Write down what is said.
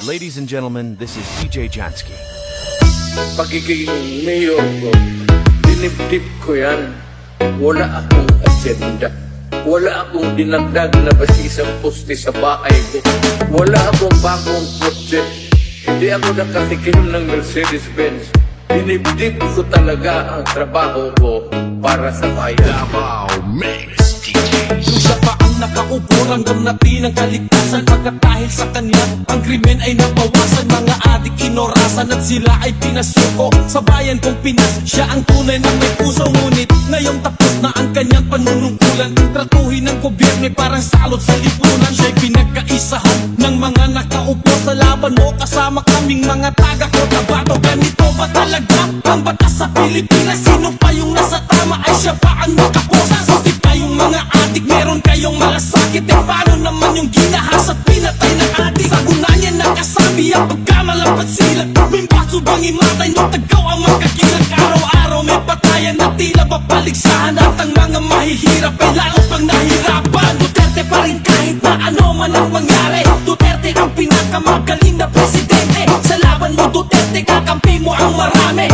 Ladies and gentlemen, this is DJ Jansky. Pagiging mayor ko, dinibdib ko yan. Wala akong agenda. Wala akong dinagdag na basisang poste sa bahay ko. Wala akong bagong kotse. Hindi ako nakatikim ng Mercedes-Benz. Dinibdib ko talaga ang trabaho ko para sa bayan. Davao Mix DJ. Nung siya pa ang nakaupo, ramdam natin ang kaligtasan. Pagkat dahil sa kanya, ang krimen ay nabawasan. Mga adik inorasan at sila ay pinasuko. Sa bayan kong Pinas, siya ang tunay na may puso. Ngunit ngayong tapos na ang kanyang panunungkulan. Tratuhin ng gobyerno parang salot sa lipunan. Siya'y pinagkaisahan ng mga nakaupo sa laban mo. Kasama kaming mga taga Cotabato. Ganito ba talaga ang batas sa Pilipinas? Sino pa yung nasa tama ay siya pa ang nakaposa? Suti pa yung mga adik, meron kayong mga sakit. Eh paano naman yung ginahas at pinatay ng adik? Sa gunanya nakasabi ang pagkamalapat sila. Bimbaso bang imatay no tagaw ang magkakilag? Araw-araw may patayan na tila mapaligsahan. At ang mga mahihirap ay lalo pang nahirapan. Duterte pa rin kahit na ano man ang mangyari. Duterte ang pinakamagaling na presidente. Sa laban mo Duterte, kakampi mo ang marami.